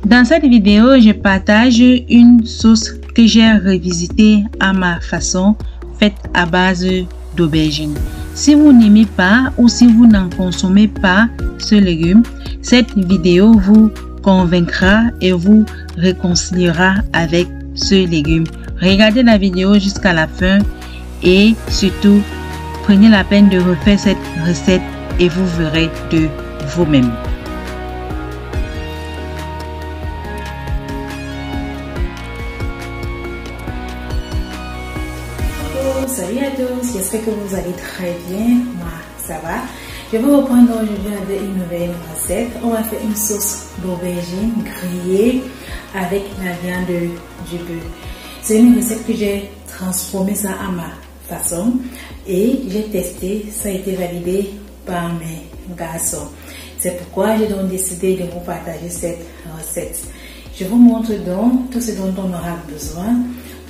Dans cette vidéo, je partage une sauce que j'ai revisitée à ma façon, faite à base d'aubergine. Si vous n'aimez pas ou si vous n'en consommez pas ce légume, cette vidéo vous convaincra et vous réconciliera avec ce légume. Regardez la vidéo jusqu'à la fin et surtout, prenez la peine de refaire cette recette et vous verrez de vous-même. Salut à tous, j'espère que vous allez très bien. Moi, ça va. Je vais reprendre aujourd'hui avec une nouvelle recette. On va faire une sauce d'aubergine grillée avec la viande du bœuf. C'est une recette que j'ai transformée ça à ma façon et j'ai testé. Ça a été validé par mes garçons. C'est pourquoi j'ai donc décidé de vous partager cette recette. Je vous montre donc tout ce dont on aura besoin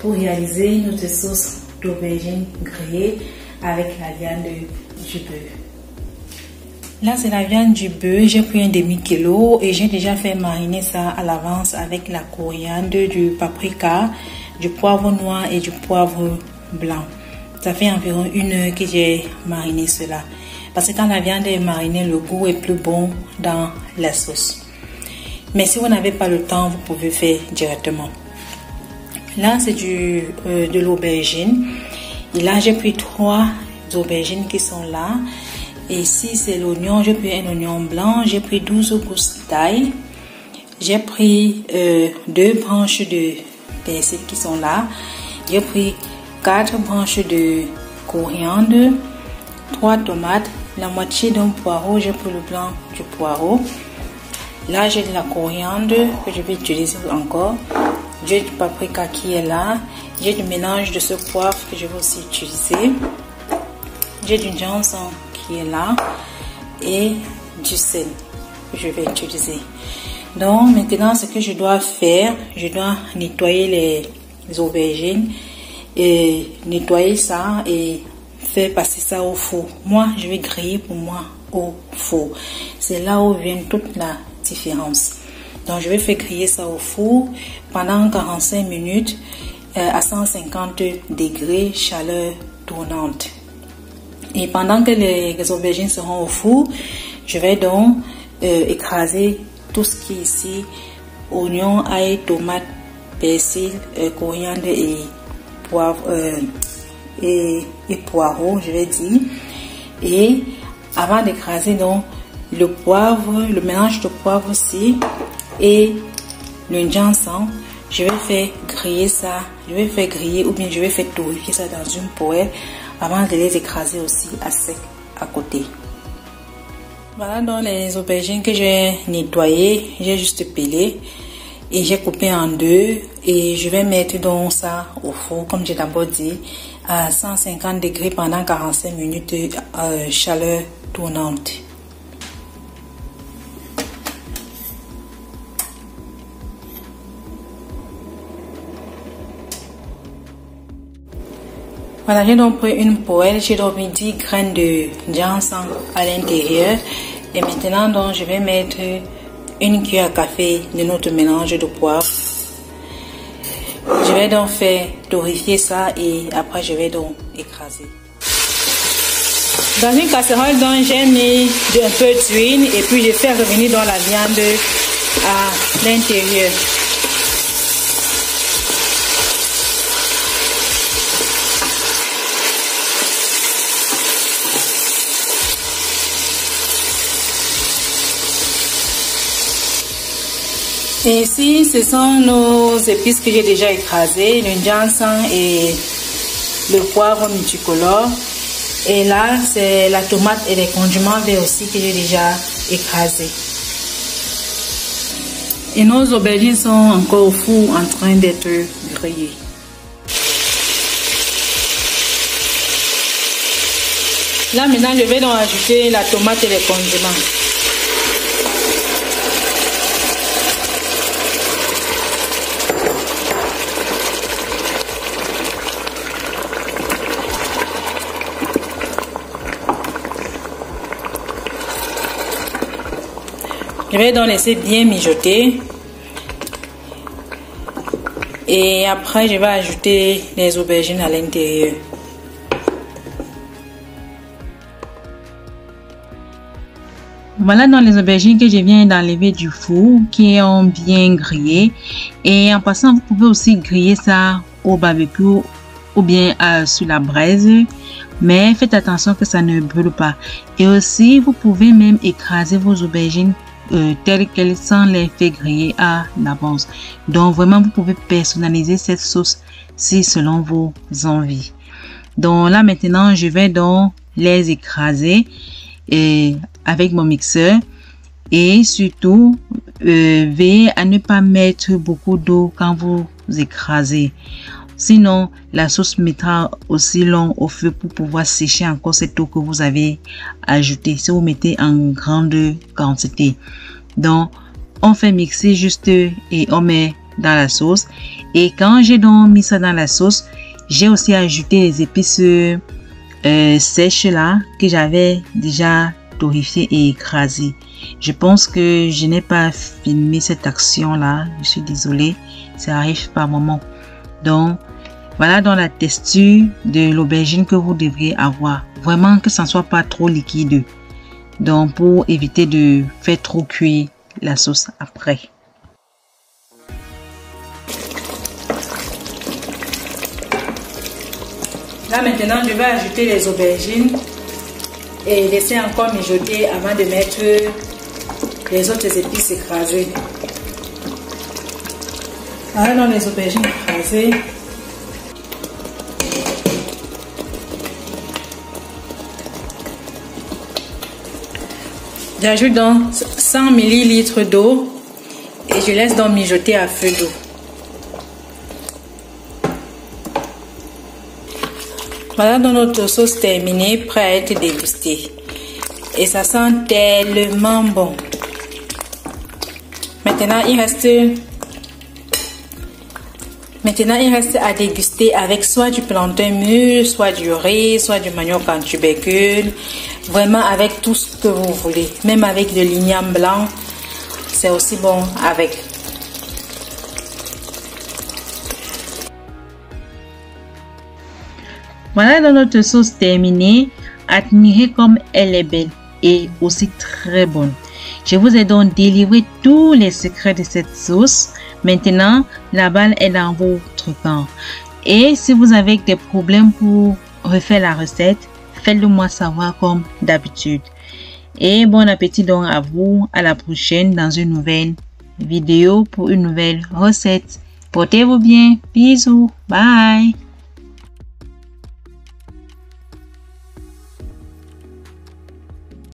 pour réaliser notre sauce d'aubergine grillée avec la viande du bœuf. Là, c'est la viande du bœuf. J'ai pris un demi-kilo et j'ai déjà fait mariner ça à l'avance avec la coriandre, du paprika, du poivre noir et du poivre blanc. Ça fait environ 1 heure que j'ai mariné cela. Parce que quand la viande est marinée, le goût est plus bon dans la sauce. Mais si vous n'avez pas le temps, vous pouvez faire directement. Là, c'est de l'aubergine. Et là, j'ai pris 3 aubergines qui sont là. Et ici, c'est l'oignon. J'ai pris un oignon blanc. J'ai pris 12 gousses d'ail. J'ai pris 2 branches de persil qui sont là. J'ai pris 4 branches de coriandre, 3 tomates, la moitié d'un poireau. J'ai pris le blanc du poireau. Là, j'ai de la coriandre que je vais utiliser encore. J'ai du paprika qui est là. J'ai du mélange de ce poivre que je vais aussi utiliser. J'ai du gingembre qui est là. Et du sel que je vais utiliser. Donc maintenant, ce que je dois faire, je dois nettoyer les aubergines. Et nettoyer ça et faire passer ça au four. Moi, je vais griller pour moi au four. C'est là où vient toute la différence. Donc je vais faire griller ça au four pendant 45 minutes à 150 degrés, chaleur tournante. Et pendant que les aubergines seront au four, je vais donc écraser tout ce qui est ici: oignons, ail, tomates, persil, coriandre et poivre et poireaux, je vais dire. Et avant d'écraser donc le poivre, le mélange de poivre aussi et le gingembre, je vais faire griller ça, je vais faire griller ou bien je vais faire torréfier ça dans une poêle avant de les écraser aussi à sec à côté. Voilà donc les aubergines que j'ai nettoyées, j'ai juste pelé et j'ai coupé en 2 et je vais mettre donc ça au four comme j'ai d'abord dit à 150 degrés pendant 45 minutes chaleur tournante. Voilà, j'ai donc pris une poêle, j'ai donc mis 10 graines de gingembre à l'intérieur. Et maintenant, donc, je vais mettre 1 cuillère à café de notre mélange de poivre. Je vais donc faire torréfier ça et après, je vais donc écraser. Dans une casserole, donc, j'ai mis un peu d'huile et puis je fais revenir dans la viande à l'intérieur. Et ici, ce sont nos épices que j'ai déjà écrasées, le gingembre et le poivre multicolore. Et là, c'est la tomate et les condiments verts aussi que j'ai déjà écrasés. Et nos aubergines sont encore au four en train d'être grillées. Là, maintenant, je vais donc ajouter la tomate et les condiments. Je vais donc laisser bien mijoter Et après, je vais ajouter les aubergines à l'intérieur. Voilà donc les aubergines que je viens d'enlever du four qui ont bien grillé. Et en passant, vous pouvez aussi griller ça au barbecue ou bien sur la braise. Mais faites attention que ça ne brûle pas. Et aussi, vous pouvez même écraser vos aubergines telles qu'elles sans les faire griller à l'avance. Donc vraiment, vous pouvez personnaliser cette sauce-ci selon vos envies. Donc là maintenant, je vais donc les écraser avec mon mixeur. Et surtout, veillez à ne pas mettre beaucoup d'eau quand vous écrasez. Sinon, la sauce mettra aussi long au feu pour pouvoir sécher encore cette eau que vous avez ajoutée si vous mettez en grande quantité. Donc, on fait mixer juste et on met dans la sauce. Et quand j'ai donc mis ça dans la sauce, j'ai aussi ajouté les épices sèches là que j'avais déjà torréfiées et écrasées. Je pense que je n'ai pas filmé cette action là. Je suis désolée, ça arrive par moment. Donc, voilà dans la texture de l'aubergine que vous devriez avoir. Vraiment que ça ne soit pas trop liquide. Donc, pour éviter de faire trop cuire la sauce après. Là, maintenant, je vais ajouter les aubergines et laisser encore mijoter avant de mettre les autres épices écrasées. Voilà dans les aubergines écrasées. J'ajoute donc 100 ml d'eau et je laisse donc mijoter à feu doux. Voilà donc notre sauce terminée, prête à être dégustée. Et ça sent tellement bon. Maintenant, il reste à déguster avec soit du plantain mûr, soit du riz, soit du manioc en tubercule. Vraiment avec tout ce que vous voulez. Même avec de l'igname blanc, c'est aussi bon avec. Voilà donc notre sauce terminée. Admirez comme elle est belle et aussi très bonne. Je vous ai donc délivré tous les secrets de cette sauce. Maintenant, la balle est dans votre camp. Et si vous avez des problèmes pour refaire la recette, faites-le moi savoir comme d'habitude. Et bon appétit donc à vous. À la prochaine dans une nouvelle vidéo pour une nouvelle recette. Portez-vous bien. Bisous. Bye.